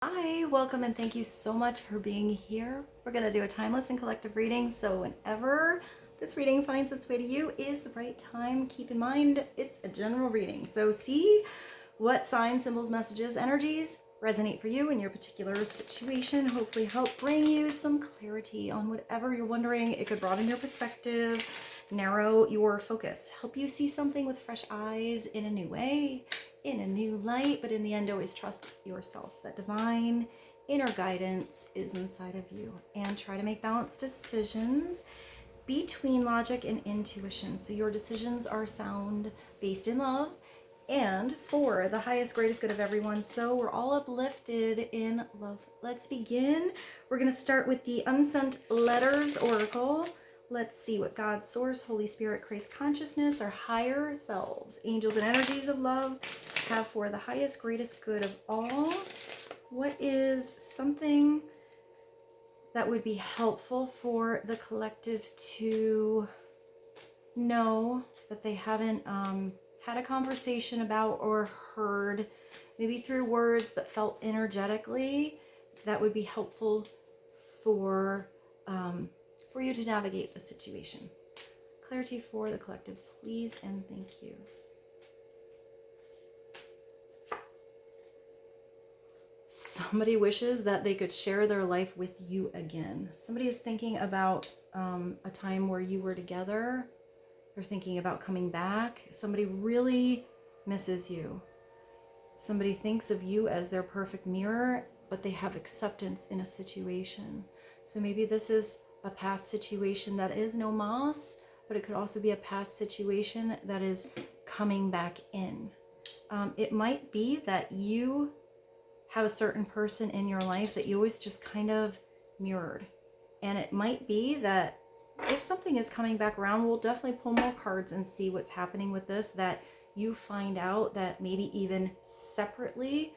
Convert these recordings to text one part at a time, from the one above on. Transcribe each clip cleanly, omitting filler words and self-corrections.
Hi, welcome and thank you so much for being here. We're going to do a timeless and collective reading, so whenever this reading finds its way to you is the right time. Keep in mind, it's a general reading, so see what signs, symbols, messages, energies resonate for you in your particular situation. Hopefully help bring you some clarity on whatever you're wondering. It could broaden your perspective, narrow your focus, help you see something with fresh eyes in a new way, in a new light. But in the end, always trust yourself. That divine inner guidance is inside of you, and try to make balanced decisions between logic and intuition, so your decisions are sound, based in love, and for the highest, greatest good of everyone. So we're all uplifted in love. Let's begin. We're going to start with the Unsent Letters Oracle. Let's see what God, Source, Holy Spirit, Christ Consciousness, our higher selves, angels and energies of love have for the highest, greatest good of all. What is something that would be helpful for the collective to know that they haven't had a conversation about or heard, maybe through words, but felt energetically, that would be helpful for you to navigate the situation? Clarity for the collective, please, and thank you. Somebody wishes that they could share their life with you again. Somebody is thinking about a time where you were together. They're thinking about coming back. Somebody really misses you. Somebody thinks of you as their perfect mirror, but they have acceptance in a situation. So maybe this is a past situation that is no mas, but it could also be a past situation that is coming back in. It might be that you have a certain person in your life that you always just kind of mirrored. And it might be that if something is coming back around, we'll definitely pull more cards and see what's happening with this, that you find out that maybe even separately,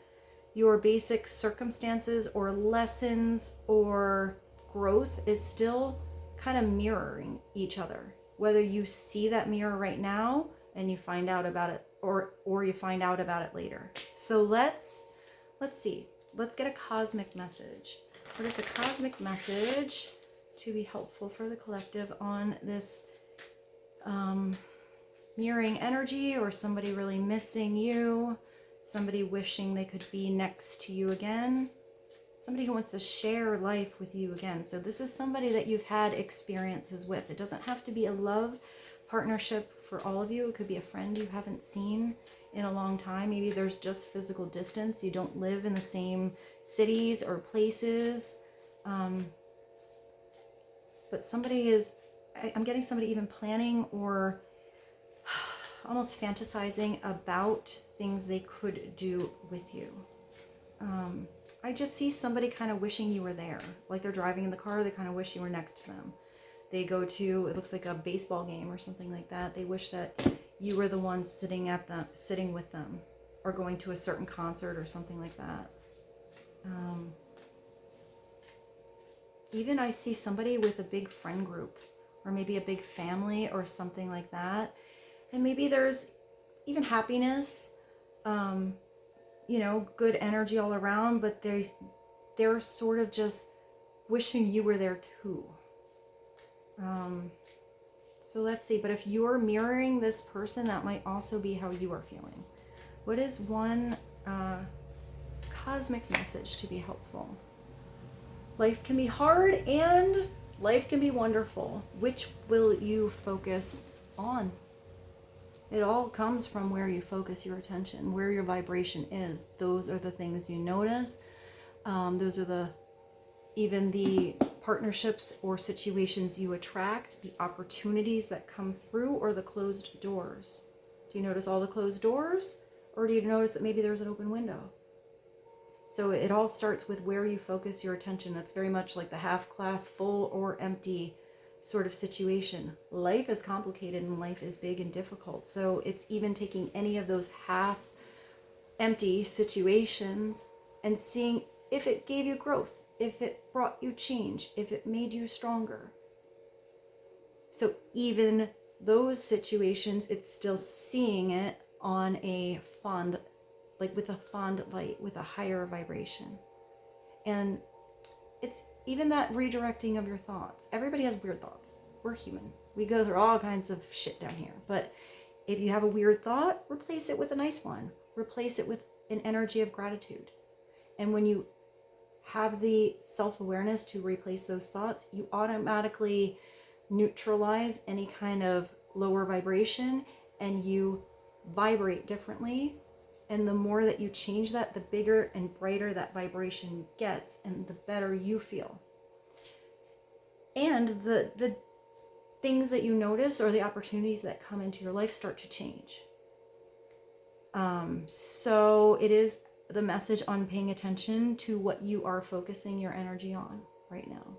your basic circumstances or lessons or growth is still kind of mirroring each other. Whether you see that mirror right now and you find out about it, or you find out about it later. So let's see. Let's get a cosmic message. What is a cosmic message to be helpful for the collective on this mirroring energy, or somebody really missing you, somebody wishing they could be next to you again, somebody who wants to share life with you again? So this is somebody that you've had experiences with. It doesn't have to be a love partnership for all of you. It could be a friend you haven't seen in a long time. Maybe there's just physical distance. You don't live in the same cities or places. But somebody is, I'm getting somebody even planning or almost fantasizing about things they could do with you. I just see somebody kind of wishing you were there. Like they're driving in the car, they kind of wish you were next to them. They go to, it looks like a baseball game or something like that. They wish that you were the one sitting with them, or going to a certain concert or something like that. Even I see somebody with a big friend group, or maybe a big family or something like that. And maybe there's even happiness, good energy all around, but they're sort of just wishing you were there too. So let's see. But if you're mirroring this person, that might also be how you are feeling. What is one cosmic message to be helpful? Life can be hard and life can be wonderful. Which will you focus on? It all comes from where you focus your attention, where your vibration is. Those are the things you notice. Those are even the partnerships or situations you attract, the opportunities that come through, or the closed doors. Do you notice all the closed doors, or do you notice that maybe there's an open window? So it all starts with where you focus your attention. That's very much like the half glass full or empty sort of situation. Life is complicated and life is big and difficult. So it's even taking any of those half empty situations and seeing if it gave you growth, if it brought you change, if it made you stronger. So even those situations, it's still seeing it on a fond, like with a fond light, with a higher vibration. And it's even that redirecting of your thoughts. Everybody has weird thoughts. We're human. We go through all kinds of shit down here. But if you have a weird thought, replace it with a nice one. Replace it with an energy of gratitude. And when you have the self-awareness to replace those thoughts, you automatically neutralize any kind of lower vibration, and you vibrate differently. And the more that you change that, the bigger and brighter that vibration gets, and the better you feel. And the things that you notice or the opportunities that come into your life start to change. So it is the message on paying attention to what you are focusing your energy on right now.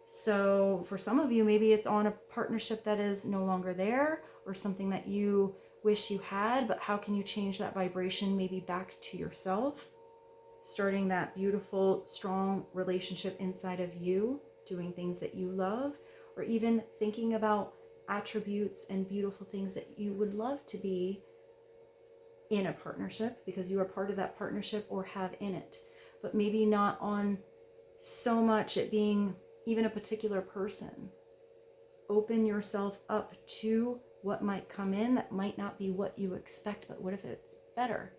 So for some of you, maybe it's on a partnership that is no longer there, or something that you wish you had, but how can you change that vibration maybe back to yourself, starting that beautiful, strong relationship inside of you, doing things that you love, or even thinking about attributes and beautiful things that you would love to be in a partnership because you are part of that partnership or have in it, but maybe not on so much it being even a particular person. Open yourself up to what might come in that might not be what you expect, but what if it's better?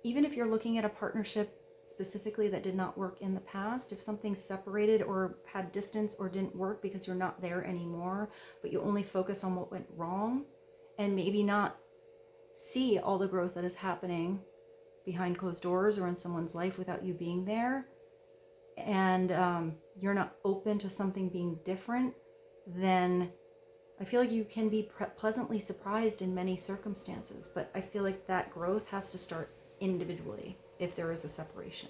Even if you're looking at a partnership specifically that did not work in the past, if something separated or had distance or didn't work because you're not there anymore, but you only focus on what went wrong and maybe not see all the growth that is happening behind closed doors or in someone's life without you being there, and you're not open to something being different, then I feel like you can be pleasantly surprised in many circumstances, but I feel like that growth has to start individually if there is a separation.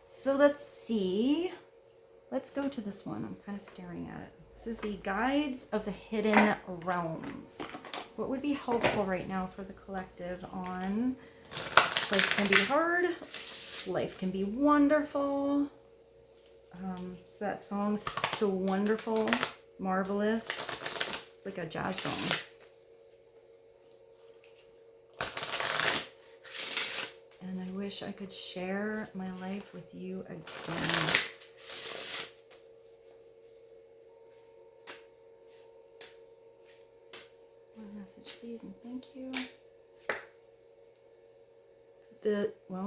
So let's see. Let's go to this one. I'm kind of staring at it. This is the Guides of the Hidden Realms. What would be helpful right now for the collective on life can be hard, life can be wonderful. So that song's so wonderful, marvelous. It's like a jazz song. And I wish I could share my life with you again. One message, please, and thank you.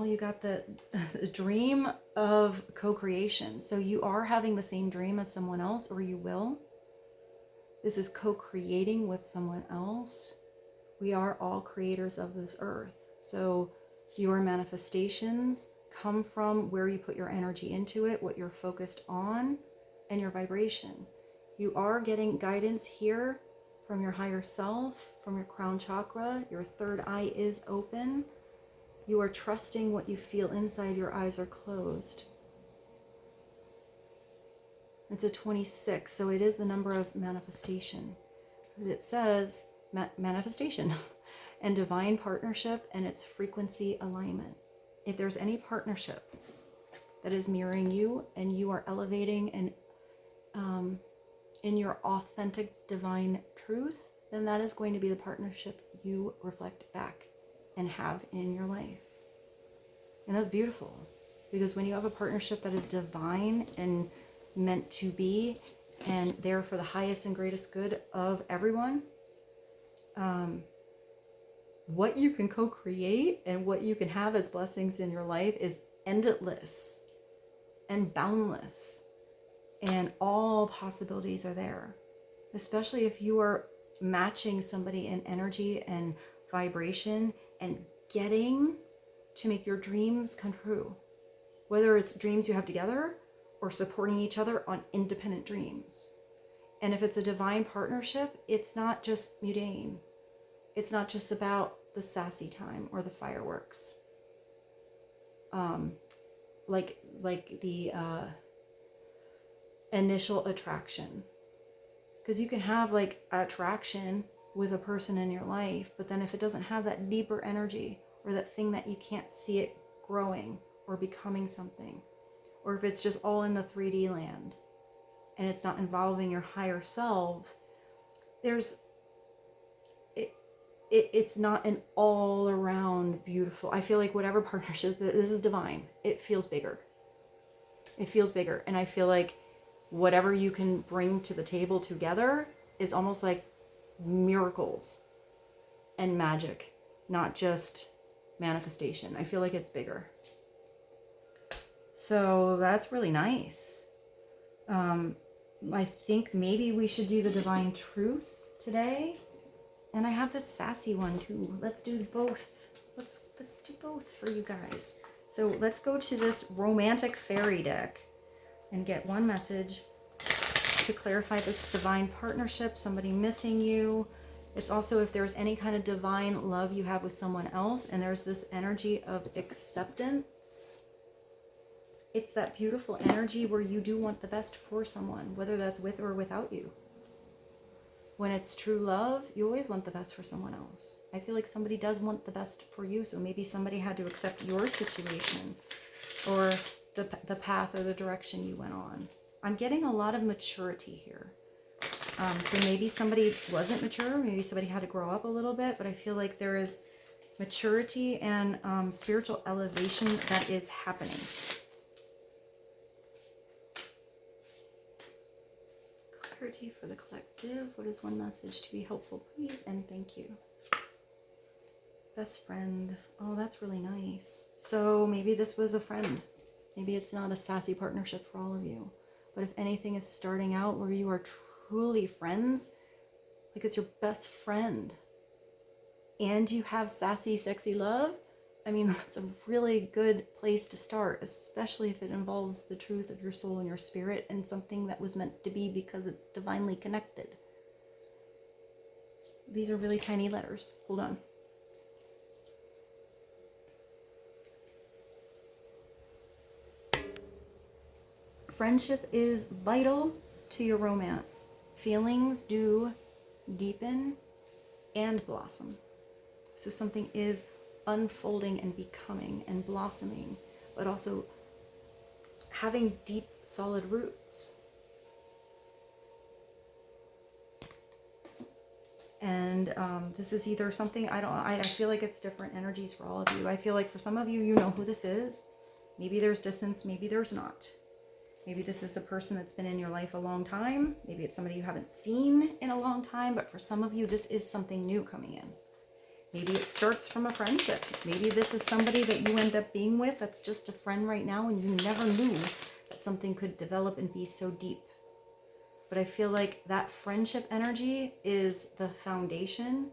You got the dream of co-creation. So you are having the same dream as someone else, or you will. This is co-creating with someone else. We are all creators of this earth. So your manifestations come from where you put your energy into it, what you're focused on, and your vibration. You are getting guidance here from your higher self, from your crown chakra. Your third eye is open. You are trusting what you feel inside. Your eyes are closed. It's a 26, so it is the number of manifestation. It says manifestation and divine partnership and its frequency alignment. If there's any partnership that is mirroring you and you are elevating and in your authentic divine truth, then that is going to be the partnership you reflect back and have in your life. And that's beautiful, because when you have a partnership that is divine and meant to be and there for the highest and greatest good of everyone, what you can co-create and what you can have as blessings in your life is endless and boundless, and all possibilities are there, especially if you are matching somebody in energy and vibration and getting to make your dreams come true, whether it's dreams you have together or supporting each other on independent dreams. And if it's a divine partnership, it's not just mundane. It's not just about the sassy time or the fireworks. Like the initial attraction. Because you can have like attraction with a person in your life, but then if it doesn't have that deeper energy or that thing that you can't see it growing or becoming something, or if it's just all in the 3D land and it's not involving your higher selves, it's not an all around beautiful. I feel like whatever partnership, this is divine. It feels bigger. It feels bigger. And I feel like whatever you can bring to the table together is almost like miracles and magic, not just manifestation. I feel like it's bigger. So that's really nice. I think maybe we should do the divine truth today. And I have this sassy one too. Let's do both. Let's do both for you guys. So let's go to this romantic fairy deck and get one message to clarify this divine partnership, somebody missing you. It's also if there's any kind of divine love you have with someone else, and there's this energy of acceptance. It's that beautiful energy where you do want the best for someone, whether that's with or without you. When it's true love, you always want the best for someone else. I feel like somebody does want the best for you, so maybe somebody had to accept your situation or the path or the direction you went on. I'm getting a lot of maturity here. So maybe somebody wasn't mature, maybe somebody had to grow up a little bit, but I feel like there is maturity and spiritual elevation that is happening. Clarity for the collective. What is one message to be helpful, please? And thank you. Best friend. Oh, that's really nice. So maybe this was a friend. Maybe it's not a sassy partnership for all of you. But if anything is starting out where you are truly friends, like it's your best friend, and you have sassy, sexy love, I mean, that's a really good place to start, especially if it involves the truth of your soul and your spirit and something that was meant to be because it's divinely connected. These are really tiny letters. Hold on. Friendship is vital to your romance. Feelings do deepen and blossom. So something is unfolding and becoming and blossoming, but also having deep, solid roots. And this is either something, I feel like it's different energies for all of you. I feel like for some of you, you know who this is. Maybe there's distance, maybe there's not. Maybe this is a person that's been in your life a long time. Maybe it's somebody you haven't seen in a long time, but for some of you, this is something new coming in. Maybe it starts from a friendship. Maybe this is somebody that you end up being with that's just a friend right now and you never knew that something could develop and be so deep. But I feel like that friendship energy is the foundation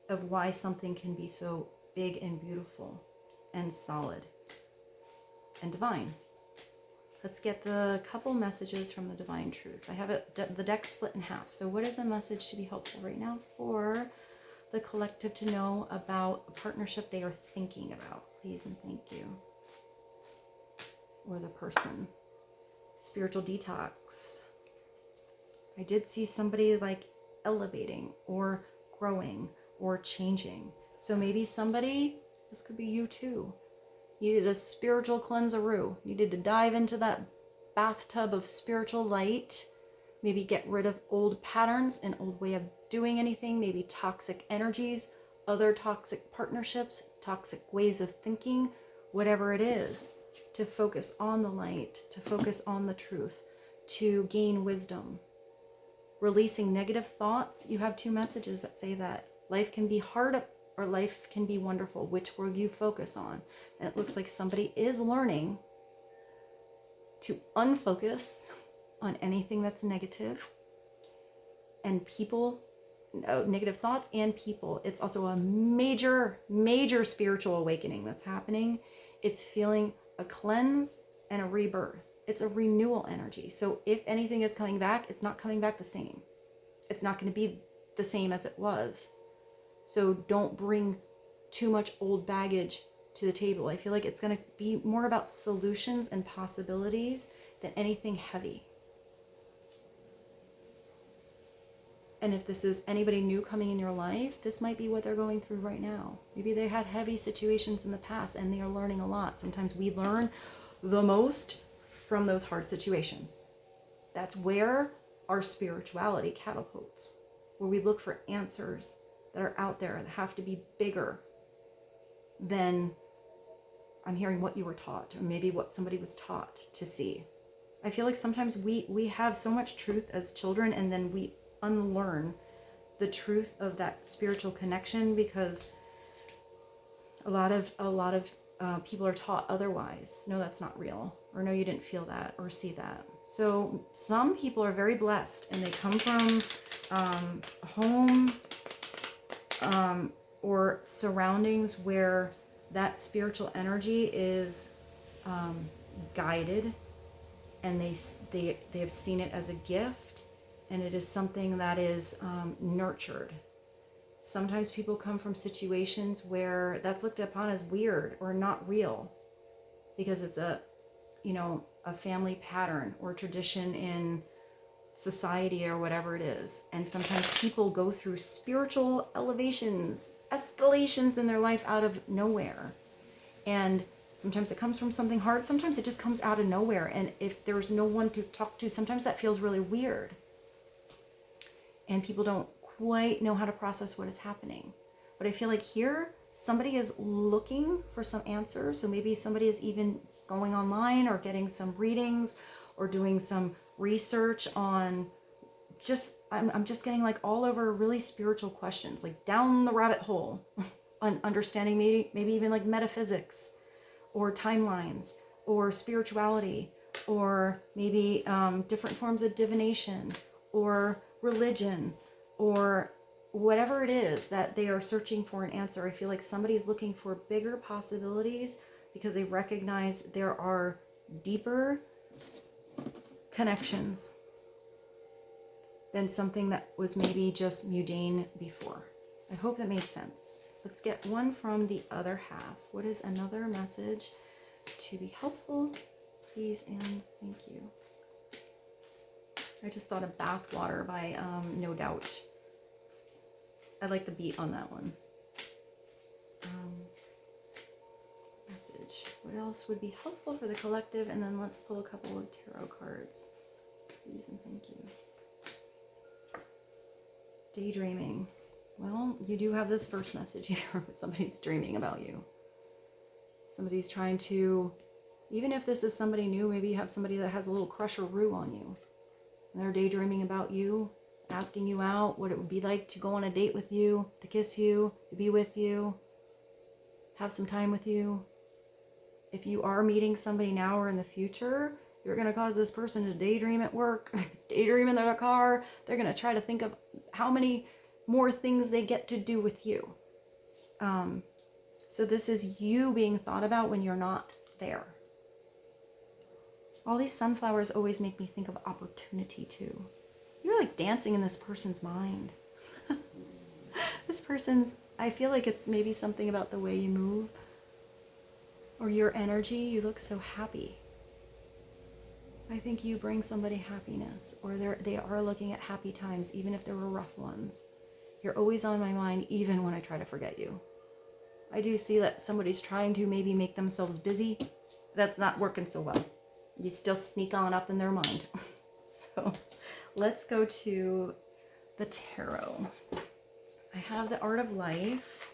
of why something can be so big and beautiful and solid and divine. Let's get the couple messages from the divine truth. I have the deck split in half. So what is a message to be helpful right now for the collective to know about a partnership they are thinking about? Please and thank you. Or the person. Spiritual detox. I did see somebody like elevating or growing or changing. So maybe somebody, this could be you too, needed a spiritual cleanseroo, needed to dive into that bathtub of spiritual light, maybe get rid of old patterns, an old way of doing anything, maybe toxic energies, other toxic partnerships, toxic ways of thinking, whatever it is, to focus on the light, to focus on the truth, to gain wisdom. Releasing negative thoughts. You have two messages that say that life can be hard or life can be wonderful. Which will you focus on? And it looks like somebody is learning to unfocus on anything that's negative and people, negative thoughts and people. It's also a major, major spiritual awakening that's happening. It's feeling a cleanse and a rebirth. It's a renewal energy. So if anything is coming back, it's not coming back the same. It's not going to be the same as it was. So don't bring too much old baggage to the table. I feel like it's going to be more about solutions and possibilities than anything heavy. And if this is anybody new coming in your life, this might be what they're going through right now. Maybe they had heavy situations in the past and they are learning a lot. Sometimes we learn the most from those hard situations. That's where our spirituality catapults, where we look for answers that are out there that have to be bigger than, I'm hearing, what you were taught, or maybe what somebody was taught to see. I feel like sometimes we have so much truth as children, and then we unlearn the truth of that spiritual connection because a lot of people are taught otherwise. No, that's not real, or no, you didn't feel that or see that. So some people are very blessed, and they come from a home or surroundings where that spiritual energy is guided, and they have seen it as a gift, and it is something that is nurtured. Sometimes people come from situations where that's looked upon as weird or not real because it's a family pattern or tradition in society or whatever it is. And sometimes people go through spiritual elevations, escalations in their life out of nowhere. And sometimes it comes from something hard. Sometimes it just comes out of nowhere. And if there's no one to talk to, sometimes that feels really weird. And people don't quite know how to process what is happening. But I feel like here, somebody is looking for some answers. So maybe somebody is even going online or getting some readings or doing some research on I'm just getting like all over really spiritual questions, like down the rabbit hole on understanding maybe even like metaphysics or timelines or spirituality or maybe different forms of divination or religion or whatever it is that they are searching for an answer. I feel like somebody's looking for bigger possibilities because they recognize there are deeper connections than something that was maybe just mundane before. I hope that made sense. Let's get one from the other half. What is another message to be helpful? Please and thank you. I just thought of Bathwater by No Doubt. I like the beat on that one. Message. What else would be helpful for the collective? And then let's pull a couple of tarot cards. Please and thank you. Daydreaming. Well, you do have this first message here. Somebody's dreaming about you. Somebody's trying to, even if this is somebody new, maybe you have somebody that has a little crush or rue on you. And they're daydreaming about you, asking you out, what it would be like to go on a date with you, to kiss you, to be with you, have some time with you. If you are meeting somebody now or in the future, you're going to cause this person to daydream at work, daydream in their car. They're going to try to think of how many more things they get to do with you. So this is you being thought about when you're not there. All these sunflowers always make me think of opportunity too. You're like dancing in this person's mind. This person's, I feel like it's maybe something about the way you move or your energy. You look so happy. I think you bring somebody happiness, or they are looking at happy times, even if there were rough ones. You're always on my mind, even when I try to forget you. I do see that somebody's trying to maybe make themselves busy. That's not working so well. You still sneak on up in their mind. So let's go to the tarot. I have the Art of Life.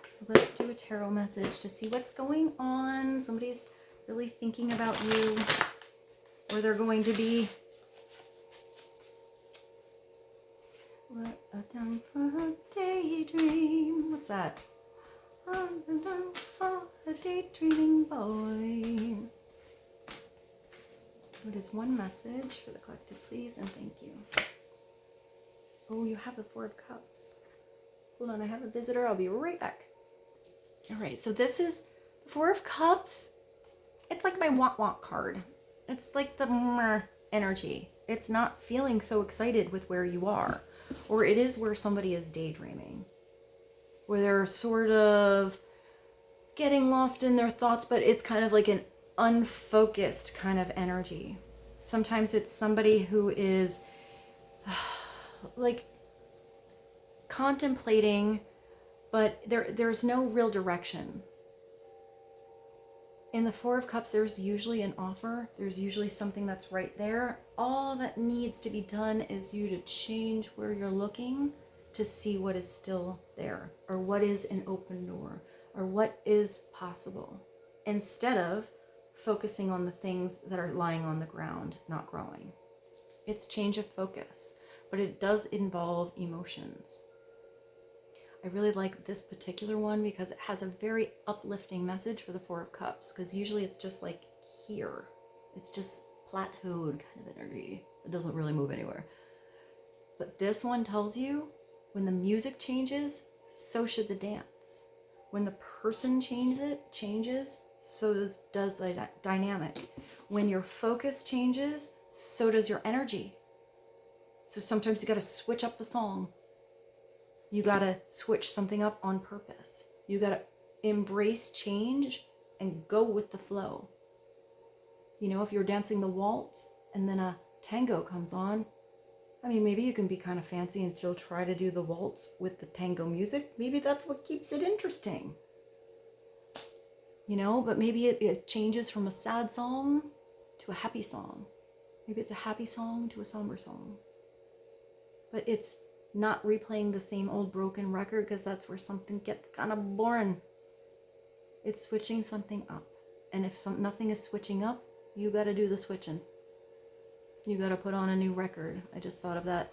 So let's do a tarot message to see what's going on. Somebody's really thinking about you, or they're going to be. What a time for a daydream. What's that? I'm down for a daydreaming boy. What is one message for the collective, please and thank you? Oh, you have the Four of Cups. Hold on, I have a visitor. I'll be right back. All right, so this is the Four of Cups. It's like my want card. It's like the energy. It's not feeling so excited with where you are. Or it is where somebody is daydreaming. Where they're sort of getting lost in their thoughts, but it's kind of like an unfocused kind of energy. Sometimes it's somebody who is like contemplating, but there's no real direction. In the Four of Cups, there's usually an offer. There's usually something that's right there. All that needs to be done is you to change where you're looking, to see what is still there, or what is an open door, or what is possible, instead of focusing on the things that are lying on the ground, not growing. It's change of focus, but it does involve emotions. I really like this particular one because it has a very uplifting message for the Four of Cups, because usually it's just like here. It's just plateaued kind of energy. It doesn't really move anywhere. But this one tells you when the music changes, so should the dance. When the person changes, so does the dynamic. When your focus changes, so does your energy. So sometimes you got to switch up the song. You got to switch something up on purpose. You got to embrace change and go with the flow. You know, if you're dancing the waltz and then a tango comes on, I mean, maybe you can be kind of fancy and still try to do the waltz with the tango music. Maybe that's what keeps it interesting. You know, but maybe it changes from a sad song to a happy song. Maybe it's a happy song to a somber song. But it's not replaying the same old broken record, because that's where something gets kind of boring. It's switching something up. And if nothing is switching up, you got to do the switching. You got to put on a new record. I just thought of that.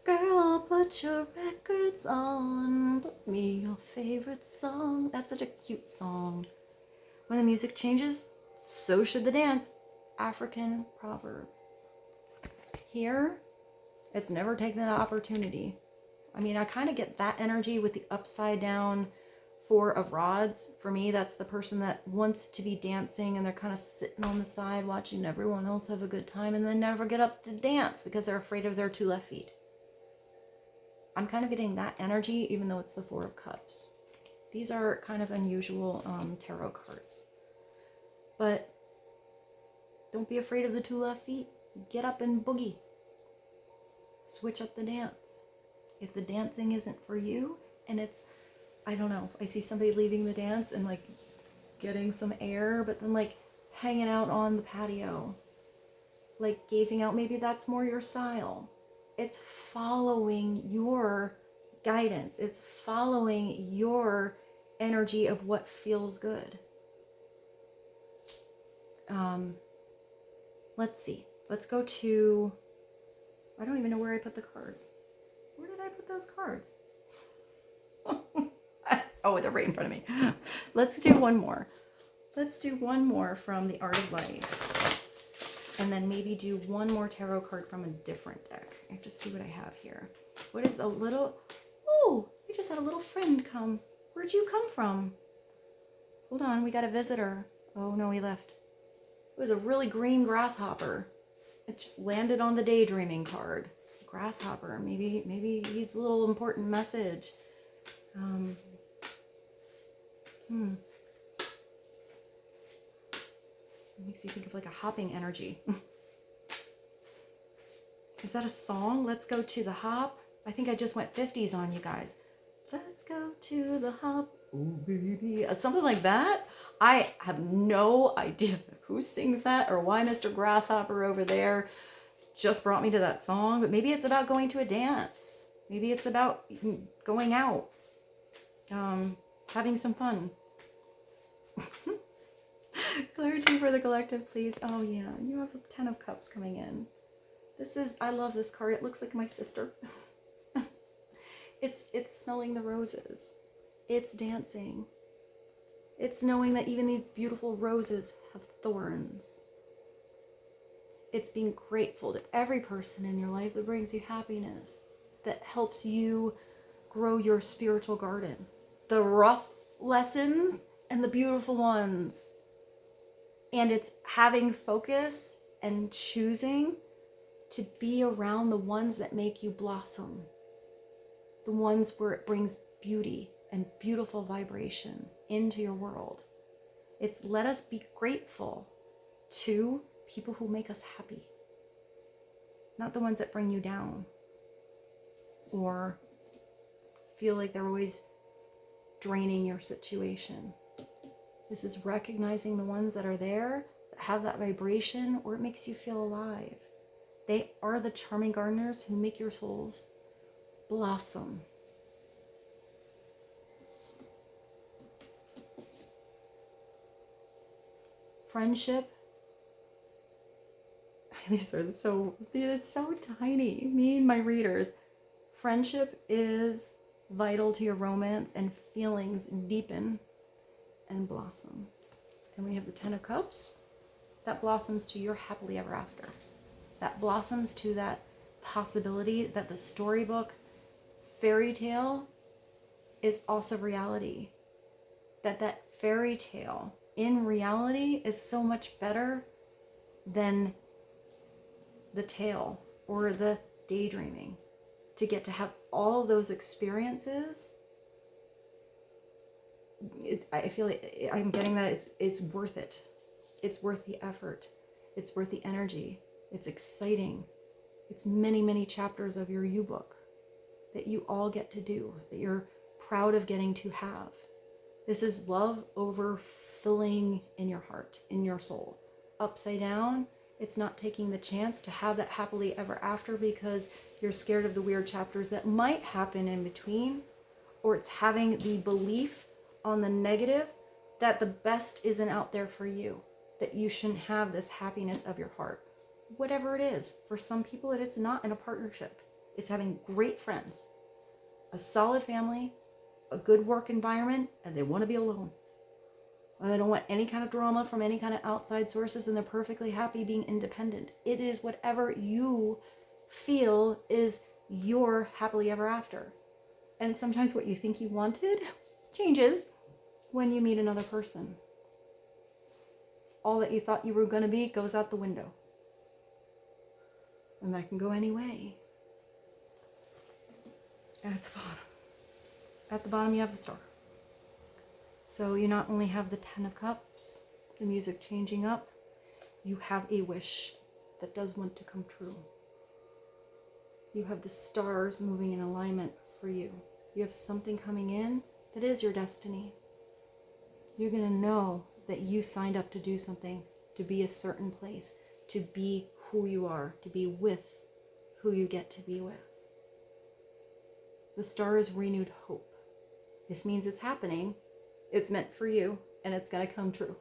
Girl, put your records on. Put me your favorite song. That's such a cute song. When the music changes, so should the dance. African proverb. Here, it's never taken that opportunity. I mean, I kind of get that energy with the upside down Four of Rods. For me, that's the person that wants to be dancing and they're kind of sitting on the side watching everyone else have a good time and then never get up to dance because they're afraid of their two left feet. I'm kind of getting that energy, even though it's the Four of Cups. These are kind of unusual tarot cards. But don't be afraid of the two left feet. Get up and boogie. Switch up the dance. If the dancing isn't for you, and it's, I don't know, I see somebody leaving the dance and like getting some air, but then like hanging out on the patio, like gazing out, maybe that's more your style. It's following your guidance. It's following your energy of what feels good. Let's see. Let's go to, I don't even know where I put the cards. Where did I put those cards? Oh, they're right in front of me. Let's do one more. Let's do one more from the Art of Life. And then maybe do one more tarot card from a different deck. I have to see what I have here. What is a little... Oh, we just had a little friend come. Where'd you come from? Hold on, we got a visitor. Oh, no, he left. It was a really green grasshopper. It just landed on the daydreaming card. Grasshopper. Maybe he's a little important message. It makes me think of like a hopping energy. Is that a song? Let's go to the hop. I think I just went 50s on you guys. Let's go to the hop. Oh, baby. Something like that. I have no idea who sings that or why Mr. Grasshopper over there just brought me to that song. But maybe it's about going to a dance. Maybe it's about going out. Having some fun. Clarity for the collective, please. Oh yeah, you have a 10 of Cups coming in. This is, I love this card. It looks like my sister. It's smelling the roses. It's dancing. It's knowing that even these beautiful roses have thorns. It's being grateful to every person in your life that brings you happiness, that helps you grow your spiritual garden. The rough lessons and the beautiful ones. And it's having focus and choosing to be around the ones that make you blossom. The ones where it brings beauty and beautiful vibration into your world. It's let us be grateful to people who make us happy. Not the ones that bring you down or feel like they're always draining your situation. This is recognizing the ones that are there, that have that vibration, or it makes you feel alive. They are the charming gardeners who make your souls blossom Friendship, they're so tiny. Me and my readers. Friendship is vital to your romance, and feelings deepen and blossom. And we have the Ten of Cups. That blossoms to your happily ever after. That blossoms to that possibility that the storybook fairy tale is also reality. That fairy tale in reality is so much better than the tale or the daydreaming. To get to have all those experiences, I feel like I'm getting that it's worth it. It's worth the effort. It's worth the energy. It's exciting. It's many, many chapters of your U-book that you all get to do, that you're proud of getting to have. This is love overfilling in your heart, in your soul. Upside down, it's not taking the chance to have that happily ever after because you're scared of the weird chapters that might happen in between, or it's having the belief on the negative that the best isn't out there for you, that you shouldn't have this happiness of your heart. Whatever it is, for some people it's not in a partnership. It's having great friends, a solid family, a good work environment, and they want to be alone. And they don't want any kind of drama from any kind of outside sources, and they're perfectly happy being independent. It is whatever you feel is your happily ever after. And sometimes what you think you wanted changes when you meet another person. All that you thought you were going to be goes out the window. And that can go any way. At the bottom you have the star. So you not only have the Ten of Cups, the music changing up, you have a wish that does want to come true. You have the stars moving in alignment for you. You have something coming in that is your destiny. You're going to know that you signed up to do something, to be a certain place, to be who you are, to be with who you get to be with. The star is renewed hope. This means it's happening. It's meant for you, and it's going to come true.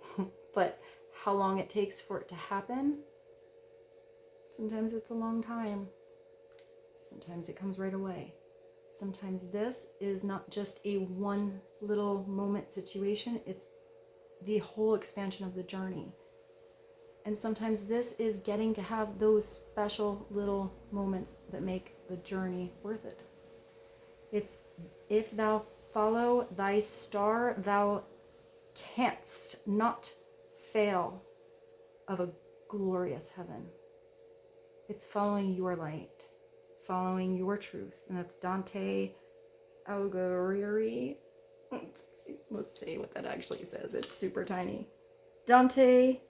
But how long it takes for it to happen, sometimes it's a long time. Sometimes it comes right away. Sometimes this is not just a one little moment situation, it's the whole expansion of the journey. And sometimes this is getting to have those special little moments that make the journey worth it. It's if thou follow thy star, thou canst not fail of a glorious heaven. It's following your light, following your truth. And that's Dante Alighieri. Let's see what that actually says. It's super tiny. Dante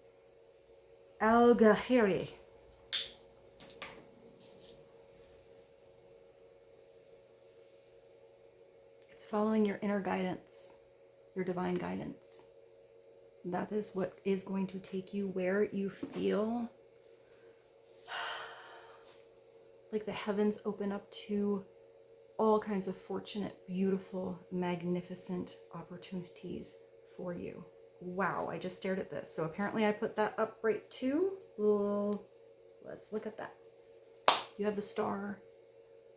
Alighieri. It's following your inner guidance, your divine guidance. That is what is going to take you where you feel like the heavens open up to all kinds of fortunate, beautiful, magnificent opportunities for you. Wow, I just stared at this. So apparently I put that up right too. Well, let's look at that. You have the star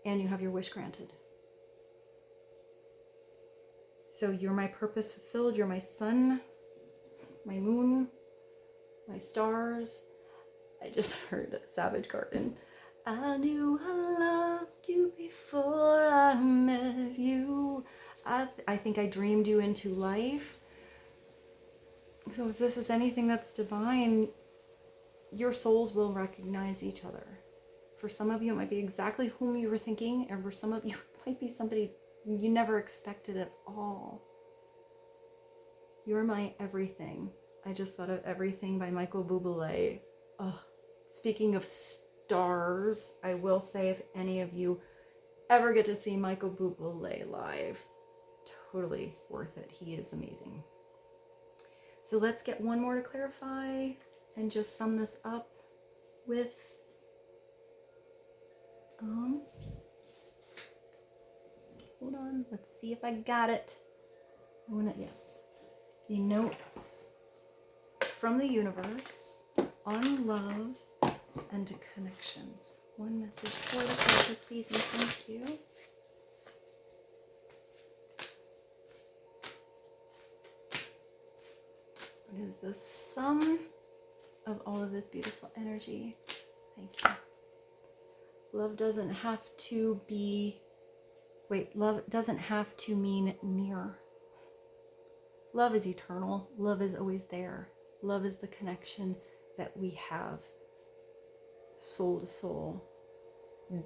and you have your wish granted. So you're my purpose fulfilled. You're my sun, my moon, my stars. I just heard Savage Garden. I knew I loved you before I met you. I think I dreamed you into life. So if this is anything that's divine, your souls will recognize each other. For some of you, it might be exactly whom you were thinking, and for some of you, it might be somebody you never expected at all. You're my everything. I just thought of Everything by Michael Bublé. Speaking of stars, I will say if any of you ever get to see Michael Bublé live, totally worth it. He is amazing. So let's get one more to clarify and just sum this up with hold on, let's see if I got it. Yes. The notes from the universe on love and connections. One message for the future, please and thank you. What is the sum of all of this beautiful energy? Thank you. Love doesn't have to be, love doesn't have to mean near. Love is eternal. Love is always there. Love is the connection that we have, soul to soul.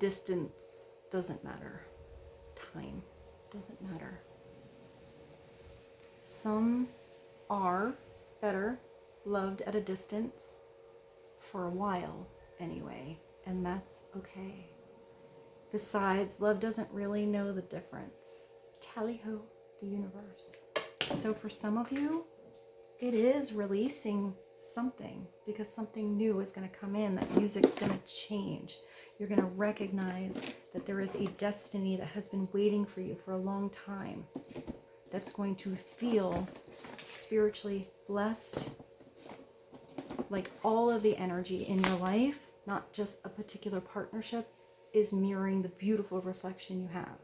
Distance doesn't matter. Time doesn't matter. Some are better loved at a distance for a while anyway, and that's okay. Besides, love doesn't really know the difference. Tally-ho, the universe. So for some of you, it is releasing something, because something new is going to come in. That music's going to change. You're going to recognize that there is a destiny that has been waiting for you for a long time, that's going to feel spiritually blessed. Like all of the energy in your life, not just a particular partnership, is mirroring the beautiful reflection you have.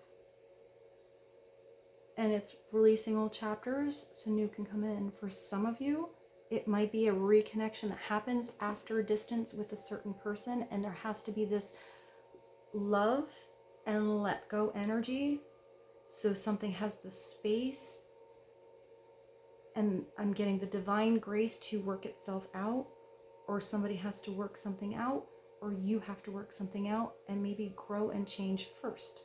And it's releasing old chapters so new can come in. For some of you, it might be a reconnection that happens after a distance with a certain person, and there has to be this love and let go energy, so something has the space, and I'm getting the divine grace to work itself out, or somebody has to work something out, or you have to work something out and maybe grow and change first.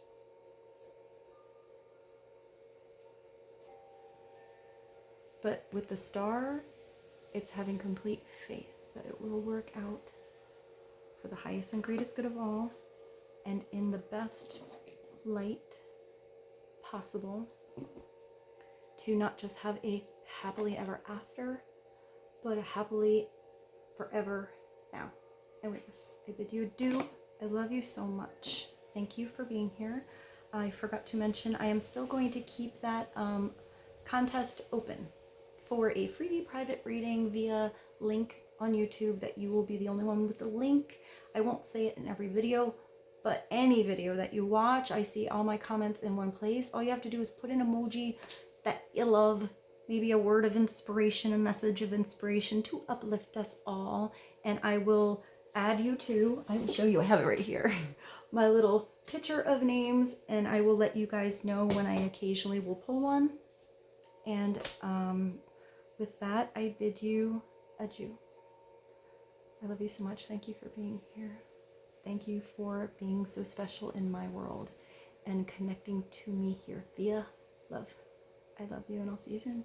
But with the star, it's having complete faith that it will work out for the highest and greatest good of all, and in the best light possible, to not just have a happily ever after, but a happily forever now. And with this, I bid you adieu. I love you so much. Thank you for being here. I forgot to mention, I am still going to keep that contest open for a free private reading via link on YouTube, that you will be the only one with the link. I won't say it in every video, but any video that you watch, I see all my comments in one place. All you have to do is put an emoji that you love, maybe a word of inspiration, a message of inspiration to uplift us all, and I will add you to, I will show you, I have it right here, my little picture of names, and I will let you guys know when I occasionally will pull one. And with that, I bid you adieu. I love you so much. Thank you for being here. Thank you for being so special in my world and connecting to me here via love. I love you, and I'll see you soon.